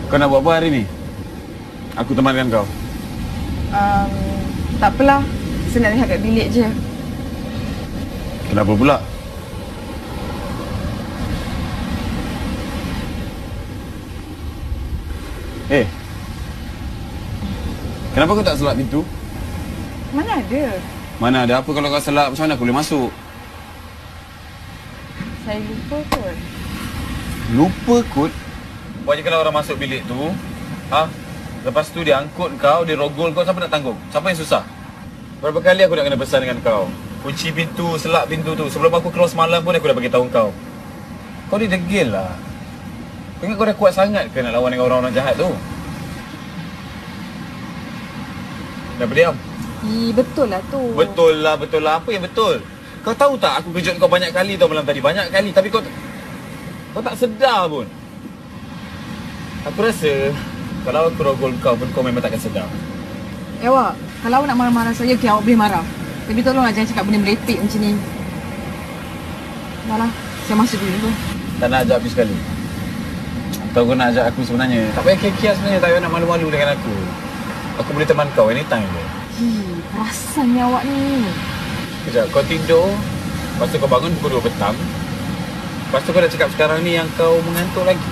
Kau nak buat apa hari ni? Aku temankan kau. Tak apalah. Saya nak lihat kat bilik je. Kenapa pula? Kenapa kau tak selak pintu? Mana ada? Mana ada apa kalau kau selak, macam mana aku boleh masuk? Saya lupa kot. Lupa kot? Pokoknya kalau orang masuk bilik tu, lepas tu dia angkut kau, dia rogol kau, siapa nak tanggung? Siapa yang susah? Berapa kali aku nak kena pesan dengan kau? Kunci pintu, selak pintu tu. Sebelum aku keluar semalam pun aku dah bagi tahu kau. Kau ni degil lah. Kau ingat kau dah kuat sangat ke nak lawan dengan orang-orang jahat tu? Dah berdiam? Betul lah tu. Betul lah. Apa yang betul? Kau tahu tak aku kejut kau banyak kali tau malam tadi. Banyak kali. Tapi kau tak sedar pun. Aku rasa kalau aku rogol kau pun kau memang takkan sedar. Awak, kalau awak nak marah-marah saya, okey, awak boleh marah. Tapi tolonglah jangan cakap benda merepek macam ni. Dah lah, saya masuk dulu tu. Tak nak ajak habis sekali. Atau kau nak ajak aku sebenarnya. Tak payah kia-kia sebenarnya. Tak payah nak malu-malu dengan aku. Aku boleh teman kau anytime je. Perasannya awak ni. Sekejap, kau tidur. Lepas tu kau bangun pukul 2 petang. Lepas tu kau dah cakap sekarang ni yang kau mengantuk lagi.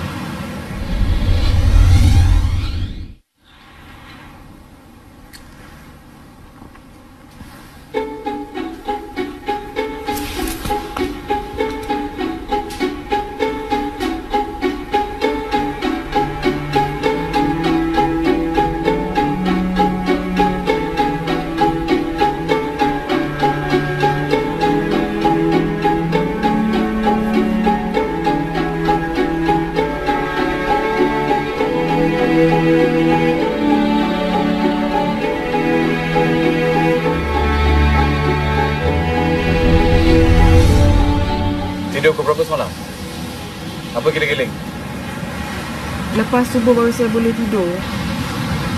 Tidur pukul berapa semalam? Apa giling-giling? Lepas subuh baru saya boleh tidur.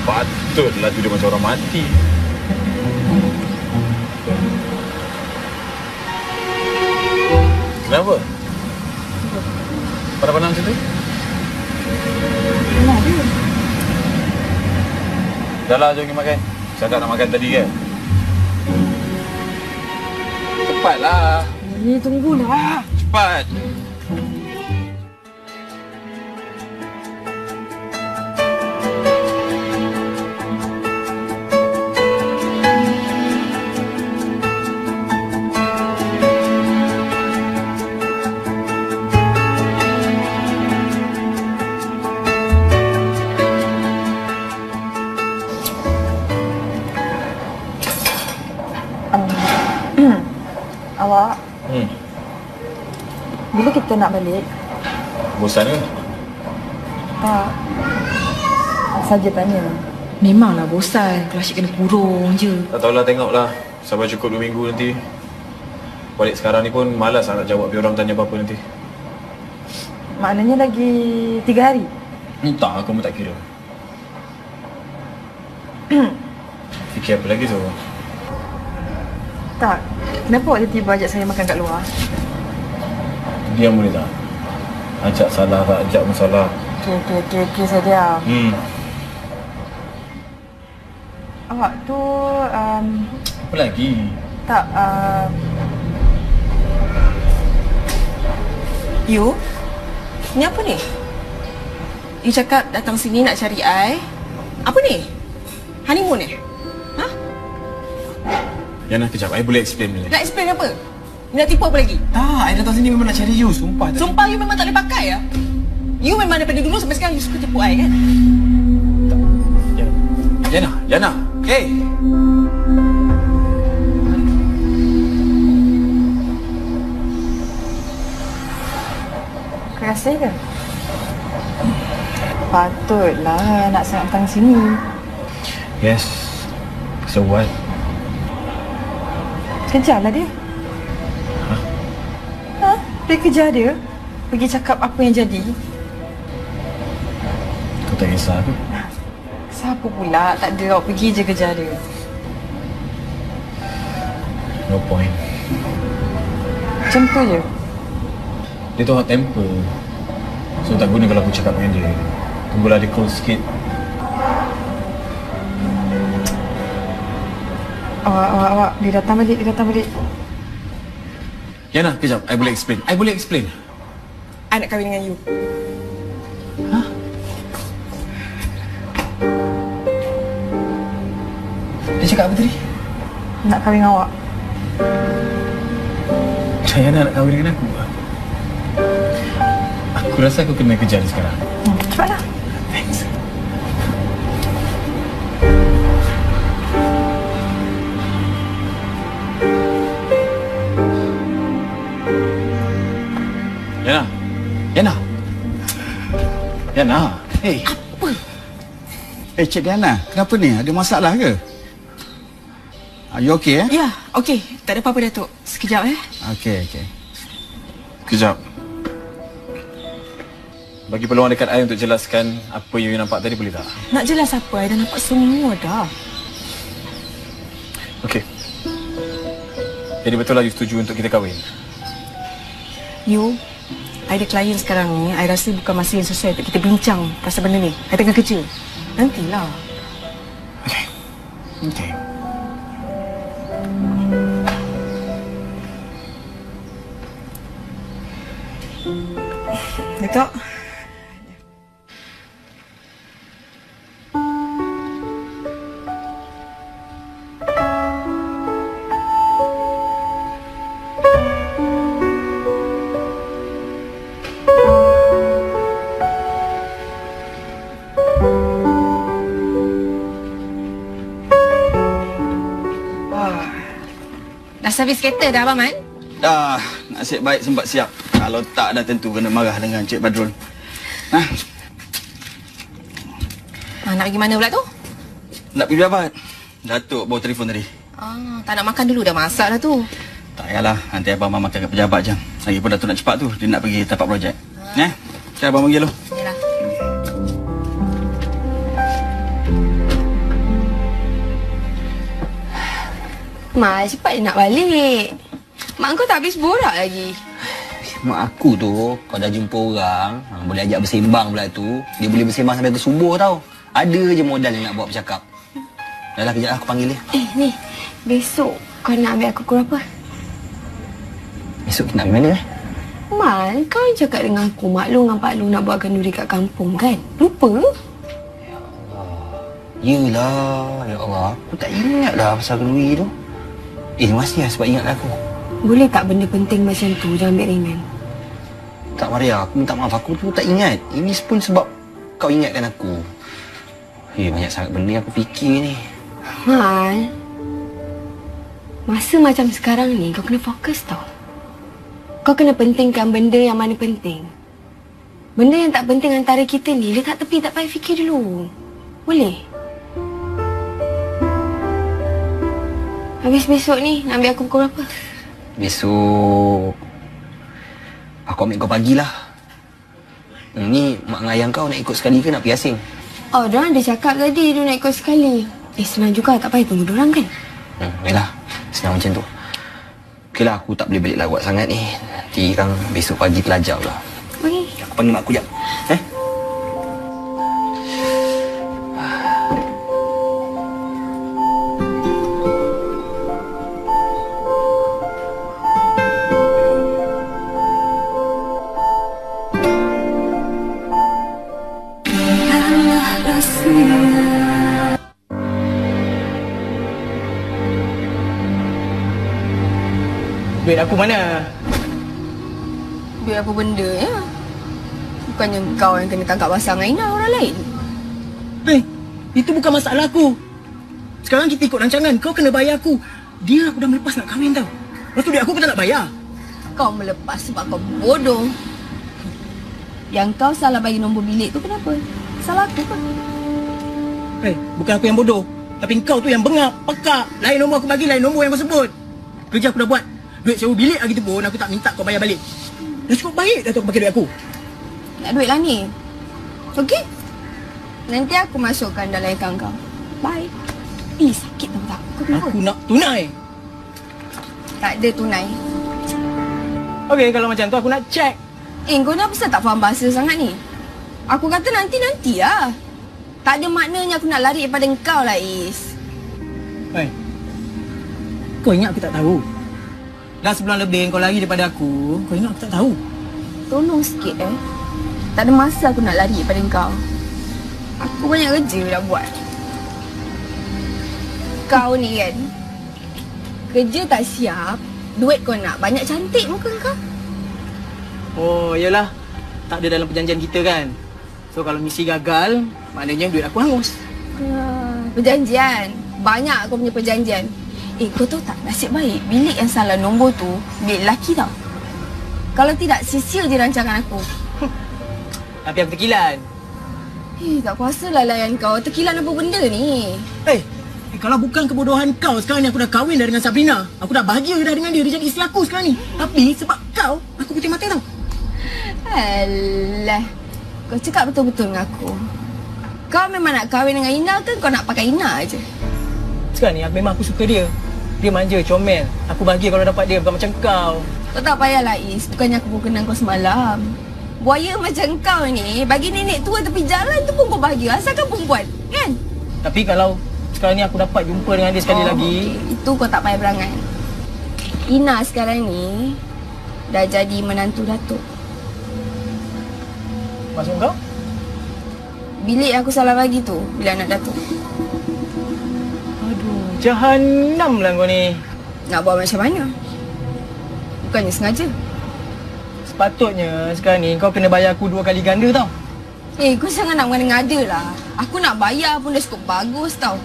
Patutlah tidur macam orang mati. Kenapa? Pandang-pandang macam tu? Mana ada? Dah lah, jom pergi makan. Cakap nak makan tadi kan? Cepatlah. Ni tunggulah. Cepat. Awak, bila kita nak balik? Bosan ke? Tak. Saja tanya. Memanglah bosan kalau asyik kena kurung je. Tak tahulah, tengoklah. Sampai cukup 2 minggu nanti. Balik sekarang ni pun malas nak jawab biar orang tanya apa-apa nanti. Maknanya lagi 3 hari? Entah, aku pun tak kira. Fikir apa lagi tu? Tak. Kenapa awak tiba-tiba ajak saya makan kat luar? Diam boleh tak? Ajak salah tak, ajak pun salah. Okey, saya diam. Awak tu, Apa lagi? tak, You? Ni apa ni? You cakap datang sini nak cari I. Apa ni? Honeymoon eh? Ha? Yana, kejap. I boleh explain ni. Nak explain apa? You nak tipu apa lagi? Tak, I datang sini memang nak cari you. Sumpah. Sumpah you memang tak boleh pakai ya? You memang daripada dulu sampai sekarang you suka tipu I kan? Yana. Hey! kau rasa ke? Patutlah nak sangat datang sini. Yes. So what? Kejarlah dia. Pergi kejar dia. Pergi cakap apa yang jadi. Kau tak kisah ke? Siapa pula? Tak ada, awak pergi je kejar dia. No point. Macam tu je. Dia tu hot temper. So tak guna kalau aku cakap dengan dia. Tunggulah dia cool sikit. Awak. Dia datang balik. Yana, kejap. I boleh explain. I nak kahwin dengan you. Dia cakap apa tadi? Nak kahwin dengan awak. Yana nak kahwin dengan aku. Aku rasa aku kena kejar dia sekarang. Cepatlah. Thanks. Yana. Hey. Apa? Cik Diana, kenapa ni? Ada masalah ke? Are you okay, Ya, okey. Tak ada apa-apa, Datuk. Sekejap, Okay. Kejap. Bagi peluang dekat I untuk jelaskan apa yang you nampak tadi, boleh tak? Nak jelas apa? I dah nampak semua dah. Okey. Jadi betul lah you setuju untuk kita kahwin? You, I ada klien sekarang ni. I rasa bukan masa yang sesuai untuk kita bincang pasal benda ni. I tengah kerja. Nantilah. Okey. Datuk. Dah servis kereta dah, Abang Man? Dah, nasib baik sempat siap. Kalau tak dah tentu kena marah dengan Cik Badrul. Nak pergi mana pula tu? Nak pergi pejabat. Datuk bawa telefon tadi. Tak nak makan dulu, dah masak dah tu. Tak payahlah, nanti abang makan kat pejabat je. Lagipun Datuk nak cepat tu, dia nak pergi tapak projek. Cik abang panggil lu. Yalah. Mak, cepat dia nak balik. Mak kau tak habis borak lagi. Mak aku tu, kau dah jumpa orang, boleh ajak bersembang pula tu. Dia boleh bersembang sampai ke subuh tau. Ada je modal yang nak buat bercakap. Dah lah, kejap aku panggil dia. Ni, besok kau nak ambil aku pukul berapa? Besok kita nak pergi mana Mal, kau yang cakap dengan aku, Mak Long dengan Pak Long nak buat kenduri kat kampung kan? Lupa? Yelah, ya Allah. Aku tak ingat dah pasal kenduri tu. Masih lah sebab ingat aku. Boleh tak benda penting macam tu, jangan ambil ringan? Tak, Maria, aku minta maaf. Aku tu tak ingat. Ini pun sebab kau ingatkan aku. Banyak sangat benda yang aku fikir ni. Mal, masa macam sekarang ni kau kena fokus tau. Kau kena pentingkan benda yang mana penting. Benda yang tak penting antara kita ni, letak tepi, tak payah fikir dulu. Boleh? Habis besok ni, nak ambil aku pukul berapa? Besok aku ambil kau pagilah. Ni mak dengan ayah kau nak ikut sekali ke nak pergi asing? Oh, diorang ada cakap tadi dia nak ikut sekali. Senang juga, tak payah tunggu diorang kan? Yalah, senang macam tu. Okeylah, aku tak boleh balik lawat sangat ni. Nanti kan besok pagi pelajar pula. Okey. Aku panggil mak aku jap. Duit aku mana? Duit apa benda ya? Bukannya kau yang kena tangkap basah dengan Ina, orang lain. Itu bukan masalah aku. Sekarang kita ikut rancangan. Kau kena bayar aku. Dia aku dah melepas nak kahwin tau. Lepas tu duit aku tak nak bayar. Kau melepas sebab kau bodoh. Yang kau salah bagi nombor bilik tu kenapa? Salah aku kan? Bukan aku yang bodoh. Tapi kau tu yang bengap, pekak. Lain nombor aku bagi, lain nombor yang kau sebut. Kerja aku dah buat. Duit sewa bilik lagi tu pun aku tak minta kau bayar balik. Dah cukup baik dah tu pakai duit aku. Nak duit lah ni. Okey? Nanti aku masukkan dalam akaun kau. Bye. Sakit tau tak? Kau kenapa? Aku nak tunai. Tak ada tunai. Okey, kalau macam tu aku nak check. Kau ni apa tak faham bahasa sangat ni? Aku kata nanti-nanti lah. Tak ada maknanya aku nak lari daripada engkau lah, Is. Hei, kau ingat aku tak tahu? Dah sebulan lebih kau lari daripada aku. Kau ingat aku tak tahu? Tolong sikit Tak ada masa aku nak lari daripada engkau. Aku banyak kerja nak buat. Kau ni kan, kerja tak siap, duit kau nak, banyak cantik muka kau. Oh, iyalah. Tak ada dalam perjanjian kita kan? So, kalau misi gagal, maknanya duit aku hangus. Perjanjian. Banyak aku punya perjanjian. Kau tahu tak, nasib baik bilik yang salah nombor tu bilik lelaki tau. Kalau tidak, sia-sia je rancangan aku. Tapi aku terkilan. Tak kuasalah layan kau. Terkilan apa benda ni? Kalau bukan kebodohan kau, sekarang ni aku dah kahwin dah dengan Sabrina. Aku dah bahagia dah dengan dia. Dia jadi isteri aku sekarang ni. Tapi sebab kau, aku putih mata tau. Alah, kau cakap betul-betul dengan aku. Kau memang nak kahwin dengan Ina ke kau nak pakai Ina aje? Sekarang ni memang aku suka dia. Dia manja, comel. Aku bahagia kalau dapat dia, bukan macam kau. Kau tak payahlah, Is. Bukannya aku pun kenal kau semalam. Buaya macam kau ni, bagi nenek tua tepi jalan tu pun kau bahagia. Asalkan perempuan, kan? Tapi kalau sekarang ni aku dapat jumpa dengan dia sekali lagi. Okay. Itu kau tak payah berangan. Ina sekarang ni dah jadi menantu Datuk. Maksud kau? Bilik aku salah bagi tu bila anak Datuk. Aduh, jahanam lah kau ni. Nak buat macam mana? Bukannya sengaja. Sepatutnya sekarang ni kau kena bayar aku 2 kali ganda tau. Kau jangan nak mengada-ngada lah. Aku nak bayar pun dah cukup bagus tau.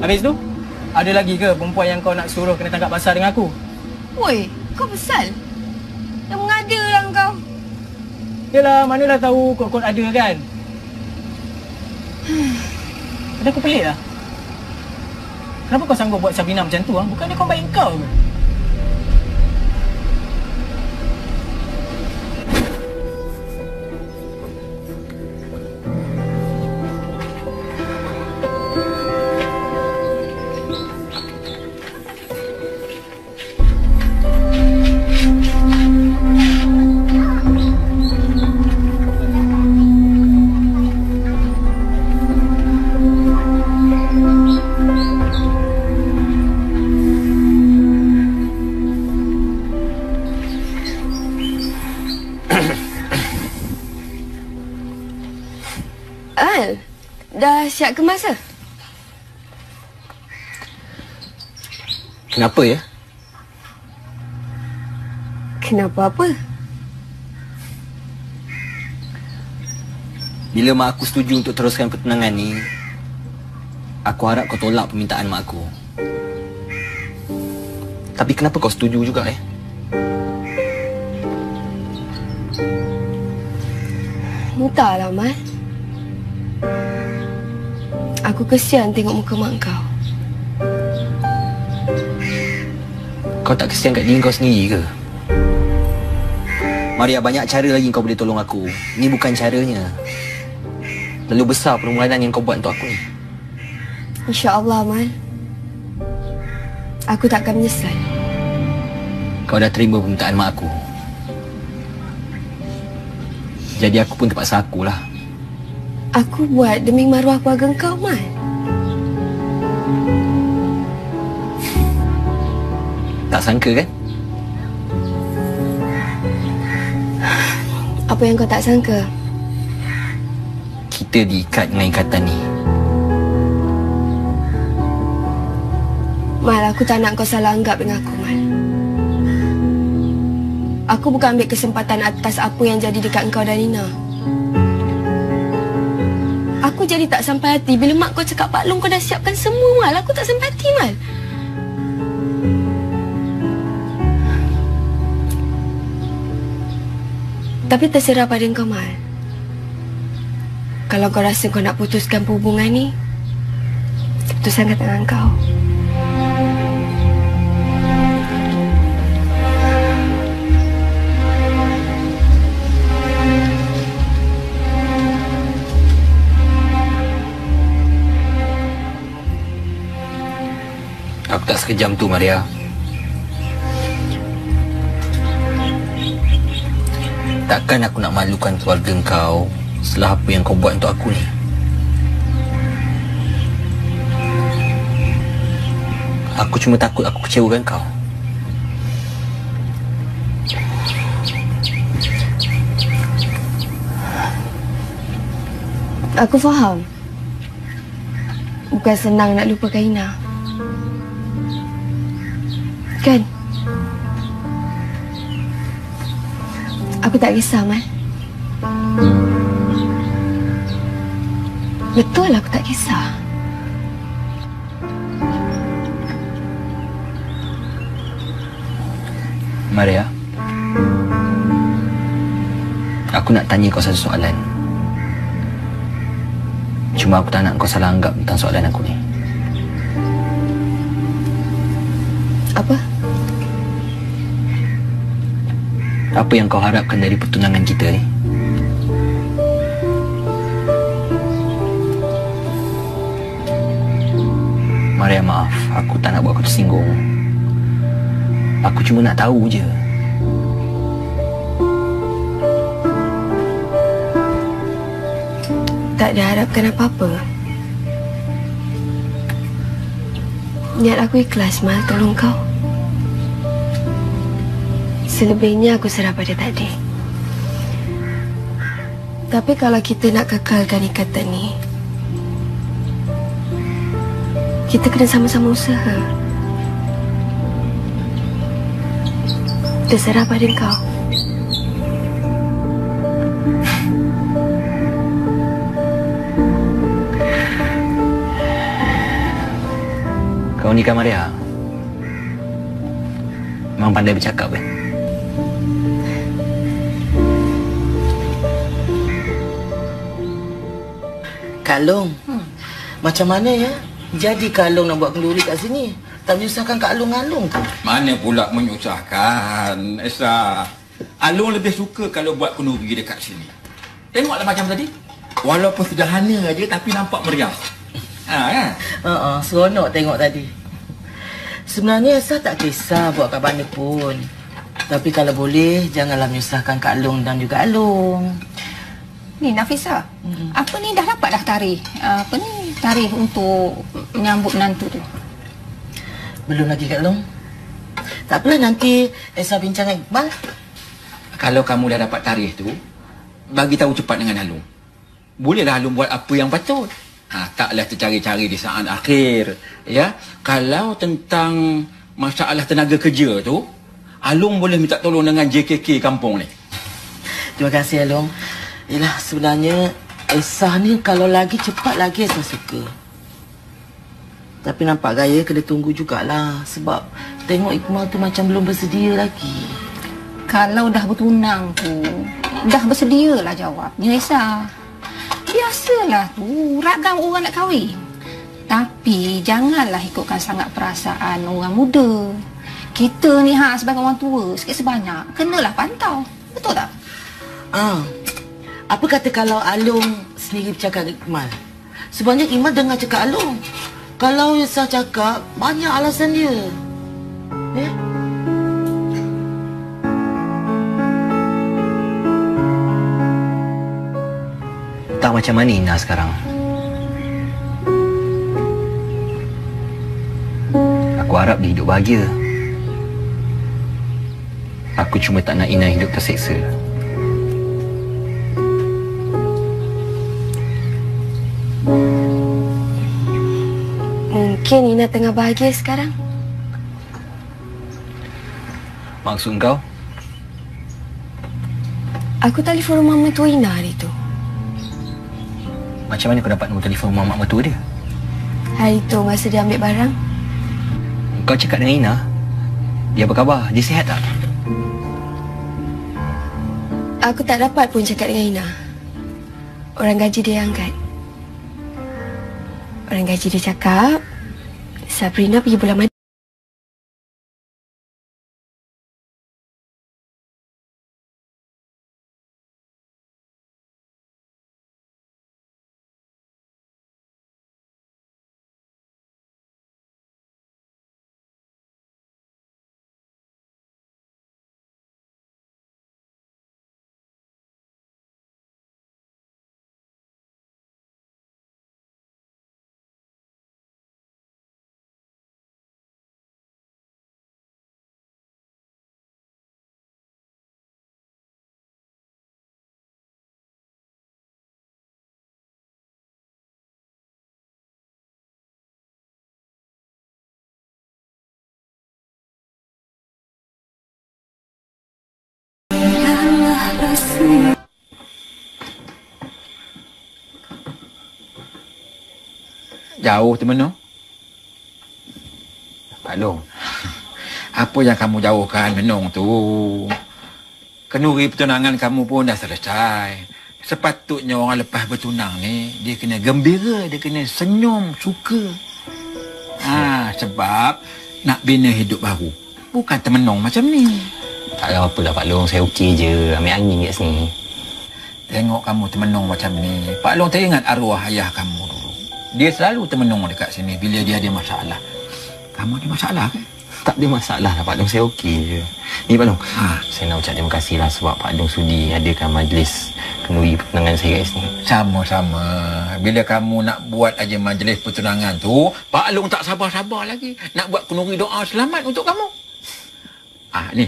Habis tu, ada lagi ke perempuan yang kau nak suruh kena tangkap basah dengan aku? Woi, kau besar. Yang mengada lah kau. Yalah, manalah tahu kot ada kan? Tapi aku pelik lah. Kenapa kau sanggup buat Sabrina macam tu? Bukannya kau baik kau ke? Dah siap kemas ke? Kenapa ya? Kenapa apa? Bila mak aku setuju untuk teruskan pertunangan ni, aku harap kau tolak permintaan mak aku. Tapi kenapa kau setuju juga Entahlah, Mat. Aku kesian tengok muka mak kau. Kau tak kesian kat diri kau sendiri ke? Maria, banyak cara lagi kau boleh tolong aku. Ini bukan caranya. Terlalu besar permohonan yang kau buat untuk aku ni. InsyaAllah, Mat. Aku tak akan menyesal. Kau dah terima permintaan mak aku. Jadi aku pun terpaksa akulah. Aku buat demi maruah keluarga kau, Mat. Tak sangka kan? Apa yang kau tak sangka? Kita diikat dengan ikatan ni. Mal, aku tak nak kau salah anggap dengan aku, Mal. Aku bukan ambil kesempatan atas apa yang jadi dekat kau dan Nina. Aku jadi tak sampai hati bila mak kau cakap Pak Long kau dah siapkan semua, Mal. Aku tak sampai hati, Mal. Tapi terserah pada kau, Mal. Kalau kau rasa kau nak putuskan perhubungan ni, keputusan kat tangan kau. Aku tak sekejam tu, Maria. Takkan aku nak malukan keluarga kau setelah apa yang kau buat untuk aku ni. Aku cuma takut aku kecewakan kau. Aku faham. Bukan senang nak lupakan Ina. Kan? Aku tak kisah, Mal. Betul aku tak kisah. Maria, aku nak tanya kau satu soalan. Cuma aku tak nak kau salah anggap tentang soalan aku ni. Apa? Apa yang kau harapkan dari pertunangan kita ni? Maria, maaf. Aku tak nak buat kau tersinggung. Aku cuma nak tahu je. Tak ada harapkan apa-apa. Niat aku ikhlas, Mal, tolong kau. Selebihnya aku serah pada takdir. Tapi kalau kita nak kekalkan ikatan ni, kita kena sama-sama usaha. Terserah pada kau. Kau ni kan, Maria, memang pandai bercakap kan? Kak Long, macam mana ya? Jadi Kak Long nak buat kenduri kat sini. Tak menyusahkan Kak Long Along tu. Mana pula menyusahkan, Esa. Alung lebih suka kalau buat kenduri dekat sini. Tengoklah macam tadi. Walaupun sederhana aja tapi nampak meriah. Kan? Seronok tengok tadi. Sebenarnya Esa tak kisah buat kat mana pun. Tapi kalau boleh, janganlah menyusahkan Kak Long dan juga Along. Ni Nafisa, apa ni dah dapat dah tarikh? Apa ni tarikh untuk menyambut menantu tu? Belum lagi Kak Long. Tak apalah, nanti Esa bincang dengan Iqbal. Kalau kamu dah dapat tarikh tu, bagi tahu cepat dengan Alung. Bolehlah Alung buat apa yang patut. Taklah tercari-cari di saat akhir. Ya, kalau tentang masalah tenaga kerja tu, Alung boleh minta tolong dengan JKK kampung ni. Terima kasih Along. Yelah, sebenarnya Esa ni kalau lagi cepat lagi Esa suka. Tapi nampak gaya kena tunggu jugalah. Sebab tengok Iqmal tu macam belum bersedia lagi. Kalau dah bertunang tu, dah bersedialah jawabnya Esa. Biasalah tu, ragam orang nak kahwin. Tapi janganlah ikutkan sangat perasaan orang muda. Kita ni sebagai orang tua, sikit sebanyak kenalah pantau. Betul tak? Apa kata kalau Along sendiri bercakap dengan Iqmal? Sebenarnya Iqmal dengar cakap Along. Kalau Esa cakap, banyak alasan dia. Tak macam mana Ina sekarang? Aku harap dia hidup bahagia. Aku cuma tak nak Ina hidup terseksa. Mungkin Ina tengah bahagia sekarang. Maksud kau? Aku telefon rumah mertua Ina hari tu. Macam mana kau dapat nombor telefon mak mertua dia? Hari tu masa dia ambil barang. Kau cakap dengan Ina? Dia apa khabar? Dia sihat tak? Aku tak dapat pun cakap dengan Ina. Orang gaji dia angkat. Orang gaji dia cakap, Sabrina pergi bulan madu. Jauh Temenung? Pak Long. Apa yang kamu jauhkan Menung tu? Kenduri pertunangan kamu pun dah selesai. Sepatutnya orang lepas bertunang ni, dia kena gembira, dia kena senyum, suka. Sebab nak bina hidup baru. Bukan Temenung macam ni. Tak ada apa dah Pak Long, saya okey je. Ambil angin kat sini. Tengok kamu Temenung macam ni. Pak Long teringat arwah ayah kamu dulu. Dia selalu Temenung dekat sini bila dia ada masalah. Kamu ada masalah ke? Tak ada masalah lah Pak Long, saya okey je. Ni Pak Long, saya nak ucap terima kasih lah sebab Pak Long sudi adakan majlis kenduri pertunangan saya kat sini. Sama-sama. Bila kamu nak buat aja majlis pertunangan tu, Pak Long tak sabar-sabar lagi nak buat kenduri doa selamat untuk kamu. Ni,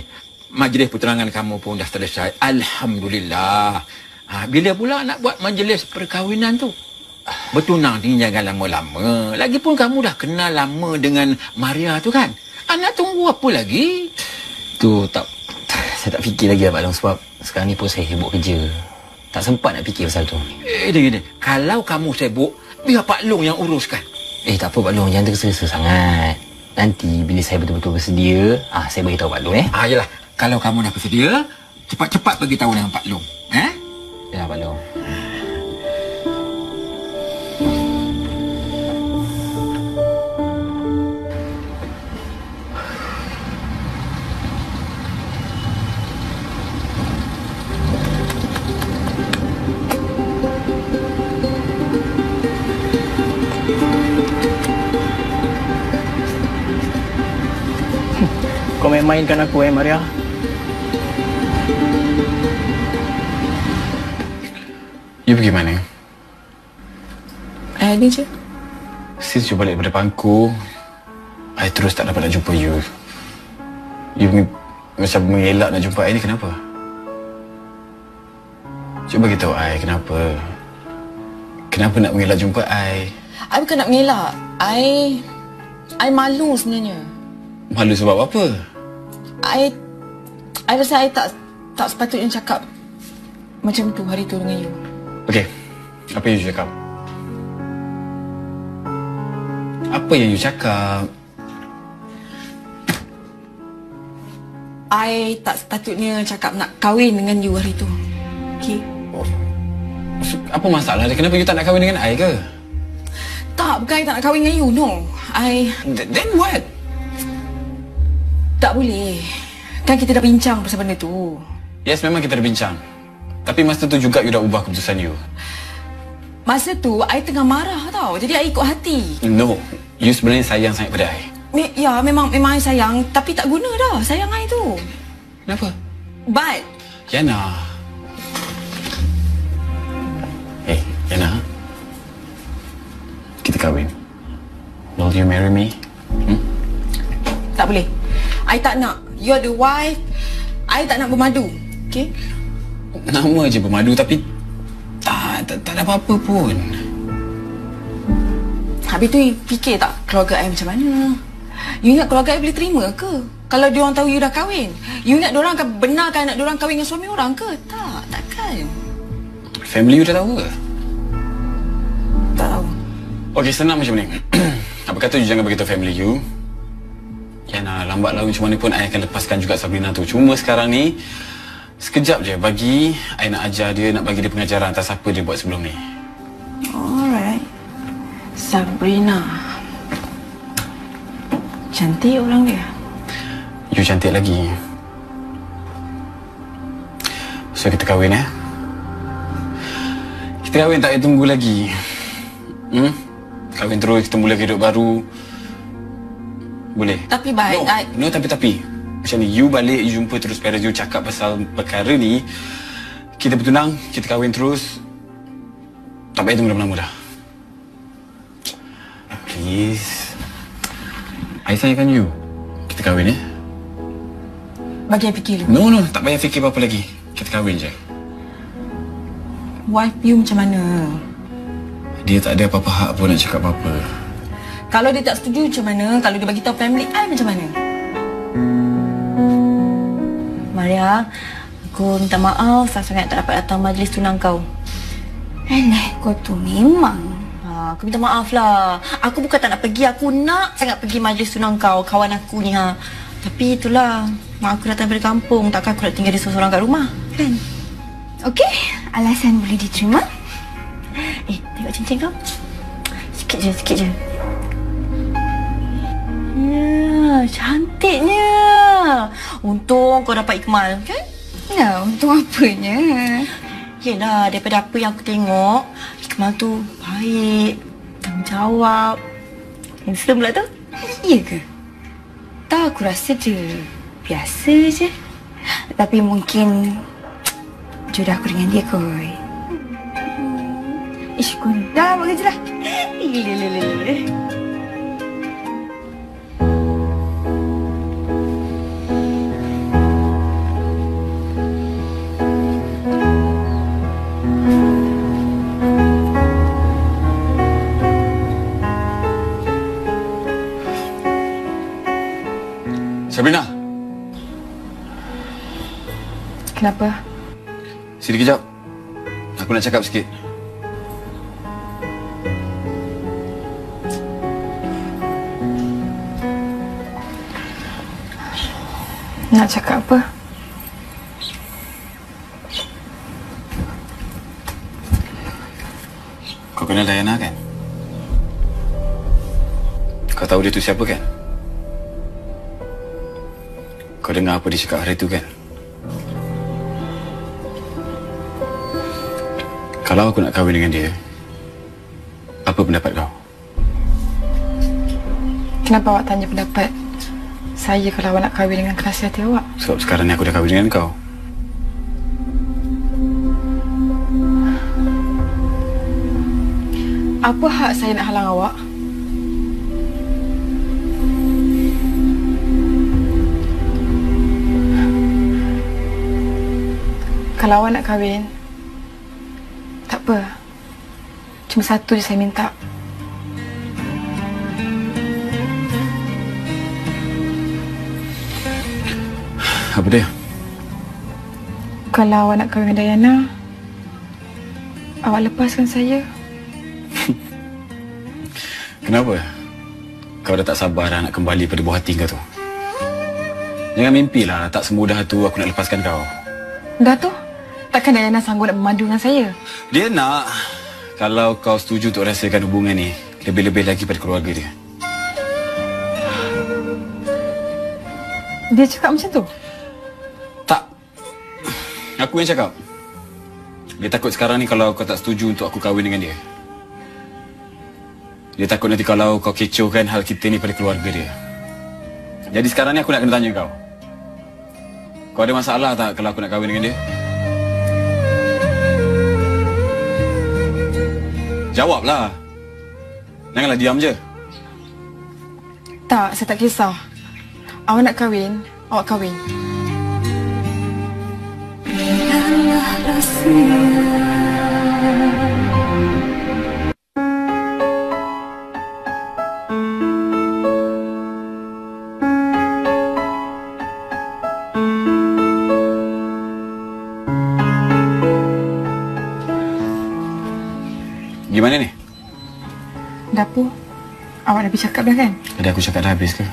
majlis pertunangan kamu pun dah selesai. Alhamdulillah. Bila pula nak buat majlis perkahwinan tu? Bertunang ni jangan lama-lama. Lagipun kamu dah kenal lama dengan Maria tu kan? Nak tunggu apa lagi? Tu tak, saya tak fikir lagi lah Pak Long sebab sekarang ni pun saya sibuk kerja. Tak sempat nak fikir pasal tu. Gini. Kalau kamu sibuk, biar Pak Long yang uruskan. Tak apa Pak Long, jangan tergesa-gesa sangat. Nanti bila saya betul-betul bersedia, saya beritahu Pak Long Yelah, kalau kamu dah bersedia, cepat-cepat beritahu dengan Pak Long. Ya Pak Long. Kau main-mainkan aku Maria. You pergi mana? Ada je. Sis you balik pada pangku. I terus tak dapat nak jumpa you. You macam mengelak nak jumpa I ni kenapa? Cuba beritahu I kenapa. Kenapa nak mengelak jumpa I? I bukan nak mengelak. I malu sebenarnya. Malu sebab apa? I rasa I tak sepatutnya cakap macam tu hari tu dengan you. Okey. Apa yang you cakap? Apa yang you cakap? I tak sepatutnya cakap nak kahwin dengan you hari tu. Okey? Apa masalah dia? Kenapa you tak nak kahwin dengan I ke? Tak, bukan I tak nak kahwin dengan you. No. Then what? Tak boleh. Kan kita dah bincang pasal benda tu. Yes, memang kita dah bincang. Tapi masa tu juga you dah ubah keputusan you. Masa tu, I tengah marah tau. Jadi, I ikut hati. No. You sebenarnya sayang sangat pada I. Ya, memang I sayang. Tapi tak guna dah sayang I tu. Kenapa? But, Yana. Yana. Kita kahwin. Will you marry me? tak boleh. I tak nak. You're the wife. I tak nak bermadu. Okay? Nama je bermadu tapi tak ada apa-apa pun. Habis tu you fikir tak keluarga I macam mana? You ingat keluarga I boleh terima ke? Kalau diorang tahu you dah kahwin. You ingat diorang akan benarkan anak diorang kahwin dengan suami orang ke? Tak, takkan. Family you dah tahu ke? Tak tahu. Okey, senang macam ni. Apa kata you jangan beritahu family you? Yana, lambat laun macam mana pun I akan lepaskan juga Sabrina tu. Cuma sekarang ni sekejap je bagi I nak ajar dia, nak bagi dia pengajaran atas apa dia buat sebelum ni. Alright. Sabrina. Cantik orang dia. You cantik lagi. So kita kahwin Kita kahwin, tak payah tunggu lagi. Kahwin terus, kita mula hidup baru. Boleh? Tapi baik. No, tapi. Macam ni, you balik, you jumpa terus parents you, cakap pasal perkara ni. Kita bertunang, kita kahwin terus. Tak payah tunggu lama-lama dah. Please. I sayangkan you. Kita kahwin Bagi I fikir dulu. No, tak payah fikir apa-apa lagi. Kita kahwin je. Wife you macam mana? Dia tak ada apa-apa hak pun nak cakap apa-apa. Kalau dia tak setuju macam mana? Kalau dia bagi tahu family I macam mana? Maria, aku minta maaf sangat tak dapat datang majlis tunang kau. Kau tu memang. Aku minta maaf lah. Aku bukan tak nak pergi. Aku nak sangat pergi majlis tunang kau, kawan aku ni ha. Tapi itulah, mak aku datang dari kampung. Takkan aku nak tinggal dia seorang-seorang kat rumah, kan? Okey, alasan boleh diterima. Tengok cincin kau. Sikit je. Ya, cantiknya. Untung kau dapat Ikmal, kan? Ya, untung apanya? Yelah, daripada apa yang aku tengok, Ikmal tu baik, tanggungjawab, handsome pula tu. Ya ke? Tak, aku rasa dia biasa je. Tapi mungkin jodoh aku dengan dia kot. Ish, kau ni. Dah, buat kerja lah. Sabrina, Kenapa? sini kejap. Aku nak cakap sikit. Nak cakap apa? Kau kenal Diana kan? Kau tahu dia tu siapa kan? Kau dengar apa dia cakap hari tu kan? Kalau aku nak kahwin dengan dia, apa pendapat kau? Kenapa awak tanya pendapat saya kalau awak nak kahwin dengan kekasih hati awak? Sebab sekarang ni aku dah kahwin dengan kau. Apa hak saya nak halang awak? Kalau awak nak kahwin, tak apa. Cuma satu je saya minta. Apa dia? Kalau awak nak kahwin dengan Diana, awak lepaskan saya. Kenapa? Kau dah tak sabar dah nak kembali pada buah hati kau tu. Jangan mimpilah, tak semudah tu aku nak lepaskan kau. Dah tu, takkan Diana sanggup nak memadu dengan saya? Dia nak, kalau kau setuju untuk rahsiakan hubungan ni, lebih-lebih lagi pada keluarga dia. Dia cakap macam tu? Tak. Aku yang cakap. Dia takut sekarang ni kalau kau tak setuju untuk aku kahwin dengan dia. Dia takut nanti kalau kau kecohkan hal kita ni pada keluarga dia. Jadi sekarang ni aku nak kena tanya kau. Kau ada masalah tak kalau aku nak kahwin dengan dia? Jawablah. Janganlah diam je. Tak, saya tak kisah. Awak nak kahwin, awak kahwin. Gimana ni? Dapur, awak dah habis cakap dah kan? Tadi aku cakap dah habis ke?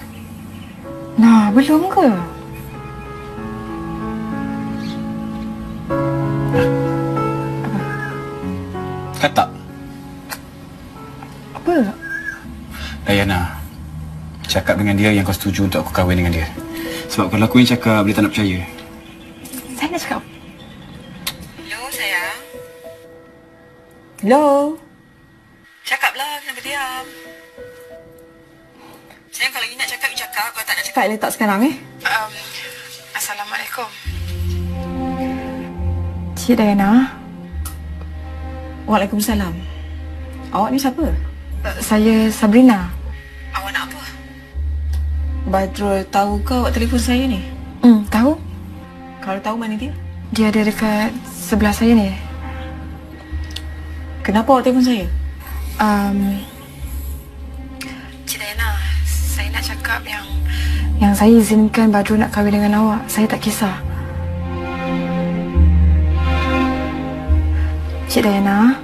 Nah, belum ke? Kata. Apa? Diana, cakap dengan dia yang kau setuju untuk aku kahwin dengan dia. Sebab kalau aku yang cakap, dia tak nak percaya. Saya nak cakap. Hello, sayang. Hello. Cakaplah, kenapa diam? Sayang, kalau you nak cakap, you cakap. Kalau tak nak cakap, letak sekarang Assalamualaikum. Cik Diana. Waalaikumsalam. Awak ni siapa? Saya Sabrina. Awak nak apa? Badrul tahu ke awak telefon saya ni? Tahu? Kalau tahu, mana dia? Dia ada dekat sebelah saya ni. Kenapa awak telefon saya? Cik Diana, saya nak cakap yang saya izinkan Badrul nak kahwin dengan awak. Saya tak kisah. Cik Diana.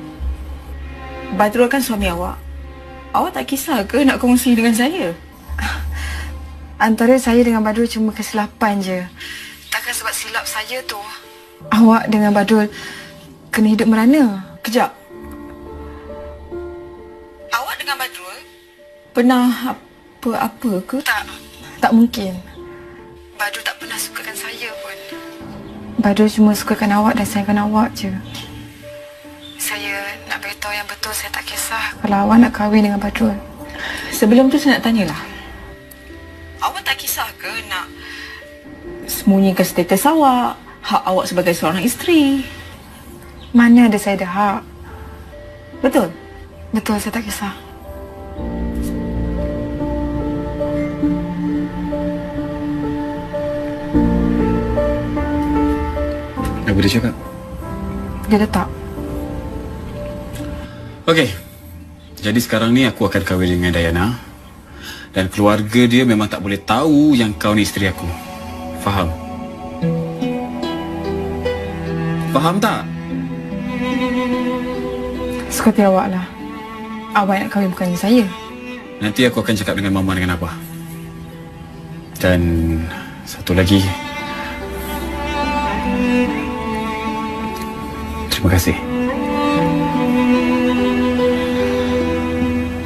Badrul kan suami awak. Awak tak kisah ke nak kongsi dengan saya? Antara saya dengan Badrul cuma kesilapan je. Takkan sebab silap saja tu awak dengan Badrul kena hidup merana. Kejap. Awak dengan Badrul pernah apa-apa ke? Tak mungkin. Badrul tak pernah sukakan saya pun. Badrul cuma sukakan awak dan sayangkan awak je. Saya nak beritahu yang betul, saya tak kisah. Kalau awak nak kahwin dengan Badrul. Sebelum tu saya nak tanyalah. Awak tak kisah ke nak sembunyikan status awak, hak awak sebagai seorang isteri? Mana ada saya ada hak. Betul? Betul, saya tak kisah. Apa dia cakap? Dia letak. Okey. Jadi sekarang ni aku akan kahwin dengan Dayana. Dan keluarga dia memang tak boleh tahu yang kau ni isteri aku. Faham? Faham tak? Seperti awak lah. Awak nak kahwin bukannya saya. Nanti aku akan cakap dengan Mama dengan Abah. Dan satu lagi. Terima kasih.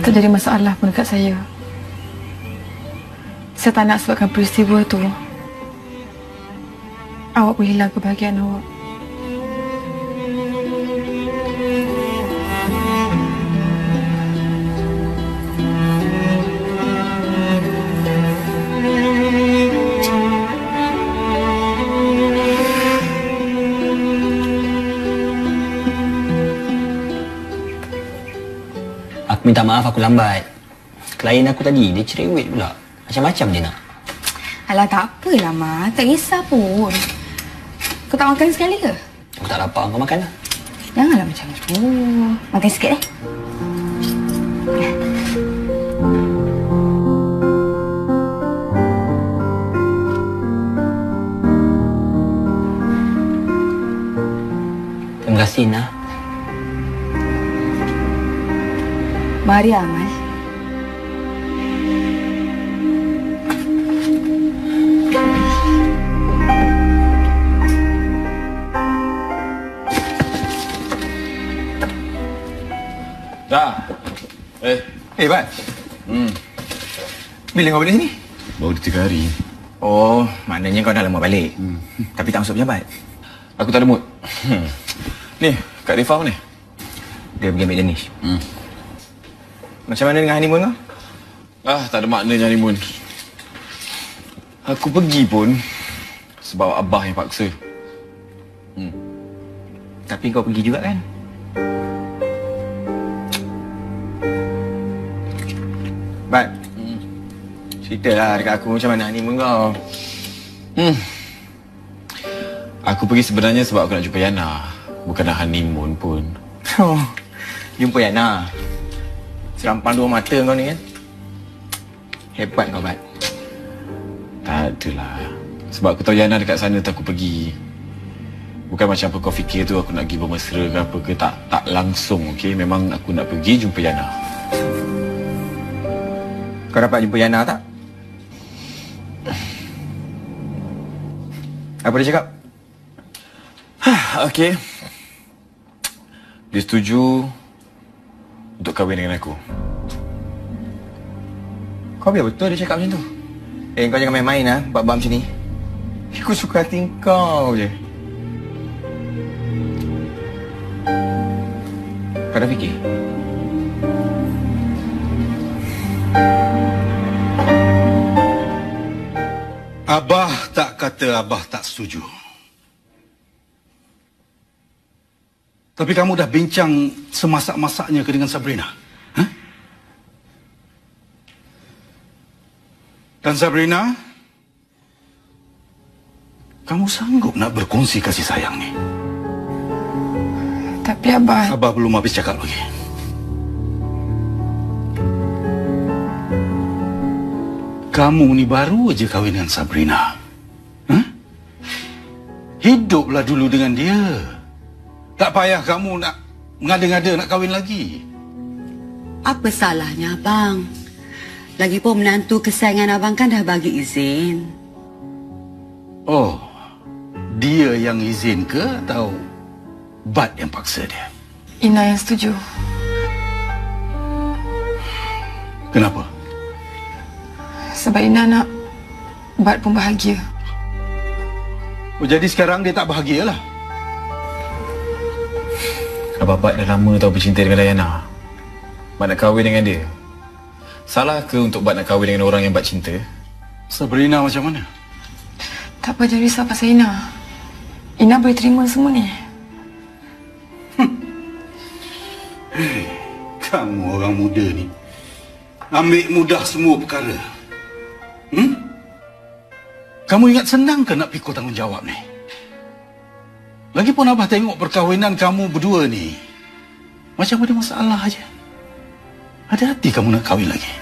Tak jadi masalah pun dekat saya. Saya tak nak sebabkan peristiwa tu awak pun hilang kebahagiaan awak. Aku minta maaf aku lambat. Klien aku tadi, dia cerewet pula. Macam-macam dia nak. Alah, tak apalah, Ma. Tak kisah pun. Kau tak makan sekali ke? Aku tak lapar, kau makan lah. Janganlah macam tu. Makan sikit eh. Terima kasih, Nah. Mari, Amal. Dah. Bat. Bila kau balik sini? Baru 3 hari. Oh, maknanya kau dah lama balik. Tapi tak masuk pejabat. Aku tak ada mood. Ni, Kak Rifah ni. Dia pergi ambil Danish. Macam mana dengan honeymoon kau? Tak ada maknanya honeymoon. Aku pergi pun sebab Abah yang paksa. Tapi kau pergi juga kan? Bat, ceritalah dekat aku macam mana honeymoon kau. Aku pergi sebenarnya sebab aku nak jumpa Yana. Bukan nak honeymoon pun. Oh, jumpa Yana. Serampang dua mata kau ni kan? Hebat kau, Bat. Tak adalah. Sebab aku tahu Yana dekat sana tu aku pergi. Bukan macam apa kau fikir tu aku nak pergi bermesra ke apa ke. Tak langsung, okey? Memang aku nak pergi jumpa Yana. Kau dapat jumpa Yana tak? Apa dia cakap? Okey. Dia setuju untuk kahwin dengan aku. Kau biar betul dia cakap macam tu. Kau jangan main-main lah, bab-bab macam ni. Aku suka hati kau je. Kau dah fikir? Abah tak kata Abah tak setuju. Tapi kamu dah bincang semasak-masaknya ke dengan Sabrina? Huh? Dan Sabrina, kamu sanggup nak berkongsi kasih sayang ni? Tapi Abah... Abah belum habis cakap lagi. Kamu ni baru aja kahwin dengan Sabrina. Huh? Hiduplah dulu dengan dia. Tak payah kamu nak ngada-ngada nak kahwin lagi. Apa salahnya abang? Lagipun menantu kesayangan abang kan dah bagi izin. Oh, dia yang izin ke atau Bat yang paksa dia? Ina yang setuju. Kenapa? Sebab Ina nak Bat pun bahagia. Oh, jadi sekarang dia tak bahagialah. Abang Bat dah lama tahu bercinta dengan Dayana. Bat nak kahwin dengan dia. Salah ke untuk Bat nak kahwin dengan orang yang Bat cinta? Sabrina macam mana? Tak apa, jangan risau pasal Ina. Ina boleh terima semua ni. Kamu orang muda ni ambil mudah semua perkara. Kamu ingat senang ke nak pikul tanggungjawab ni? Lagipun Abah tengok perkahwinan kamu berdua ni macam ada masalah aja. Ada hati kamu nak kahwin lagi?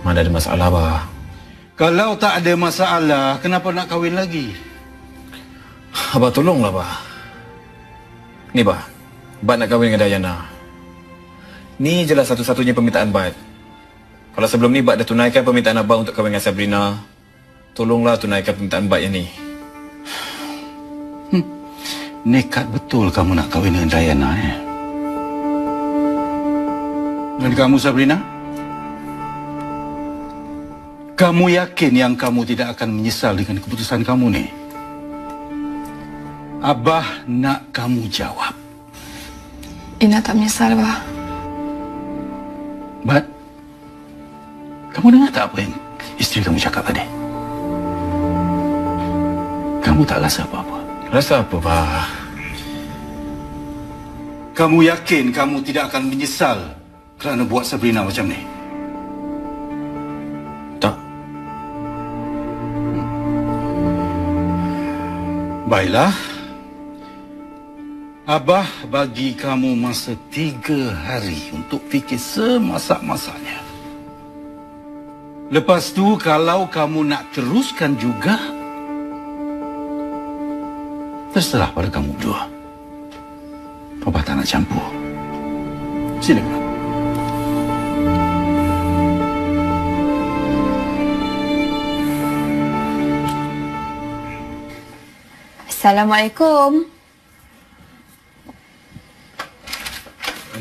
Mana ada masalah, Abah? Kalau tak ada masalah, kenapa nak kahwin lagi? Abah tolonglah, Abah. Ni, Bah. Bat nak kahwin dengan Dayana. Ni je lah satu-satunya permintaan Bat. Kalau sebelum ni Bat dah tunaikan permintaan Abang untuk kahwin dengan Sabrina, tolonglah tunaikan permintaan Bat yang ni. Nekat betul kamu nak kahwin dengan Dayana, ya? Dan kamu, Sabrina? Kamu yakin yang kamu tidak akan menyesal dengan keputusan kamu ni? Abah nak kamu jawab. Ina tak menyesal, Bah. Bat, kamu dengar tak apa yang isteri kamu cakap tadi? Kamu tak rasa apa-apa? Rasa apa, Bah? Kamu yakin kamu tidak akan menyesal kerana buat Sabrina macam ni? Tak. Baiklah. Abah bagi kamu masa 3 hari untuk fikir semasak-masaknya. Lepas tu, kalau kamu nak teruskan juga, terserah pada kamu berdua. Abah tak nak campur. Silakan. Assalamualaikum.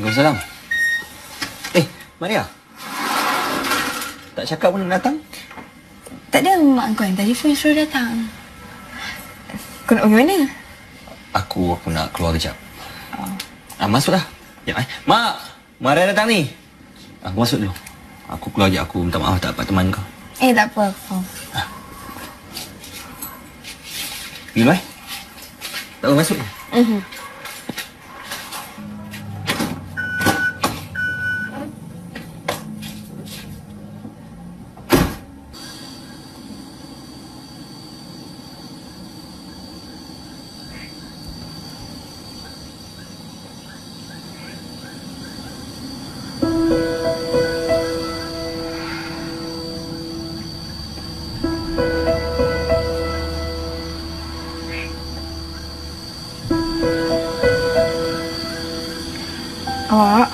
Waalaikumsalam. Maria. Tak cakap pun nak datang? Tak ada, mak kau yang telefon suruh datang. Kau nak pergi mana? Aku nak keluar kejap. Masuklah. Sekejap, Mak, Maria datang ni. Aku masuk dulu. Aku keluar je, aku minta maaf tak dapat teman kau. Tak apa. Pergi dulu, Tak apa, masuk. Awak.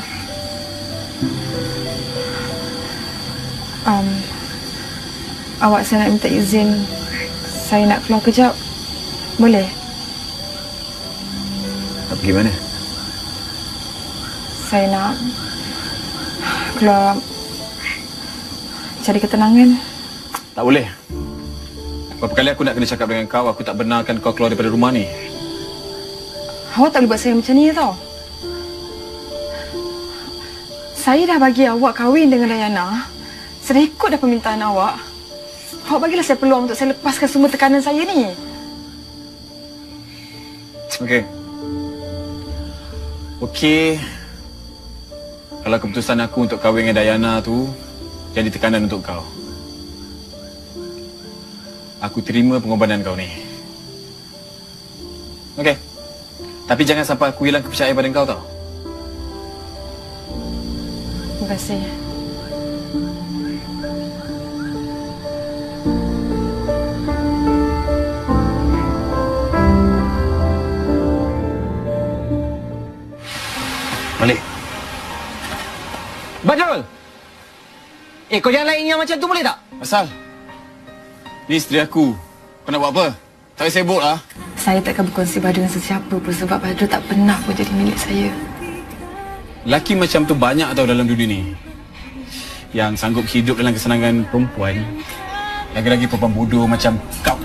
Awak, saya nak minta izin. Saya nak keluar kejap. Boleh? Nak pergi mana? Saya nak keluar cari ketenangan. Tak boleh. Berapa kali aku nak kena cakap dengan kau, aku tak benarkan kau keluar daripada rumah ni. Awak tak boleh buat saya macam ni tau. Saya dah bagi awak kahwin dengan Dayana. Saya dah ikut dah permintaan awak. Awak bagilah saya peluang untuk saya lepaskan semua tekanan saya ni. Okey. Kalau keputusan aku untuk kahwin dengan Dayana tu jadi tekanan untuk kau, aku terima pengorbanan kau ni. Okey. Tapi jangan sampai aku hilang kepercayaan pada kau tau. Terima kasih. Kau jangan lain yang macam tu boleh tak? Asal? Ni isteri aku. Kau nak buat apa? Tak payah sibuk lah. Saya takkan berkongsi Badru dengan sesiapa pun sebab Badru tak pernah pun jadi milik saya. Lelaki macam tu banyak tau dalam dunia ni. Yang sanggup hidup dalam kesenangan perempuan. Lagi-lagi perempuan bodoh macam kau.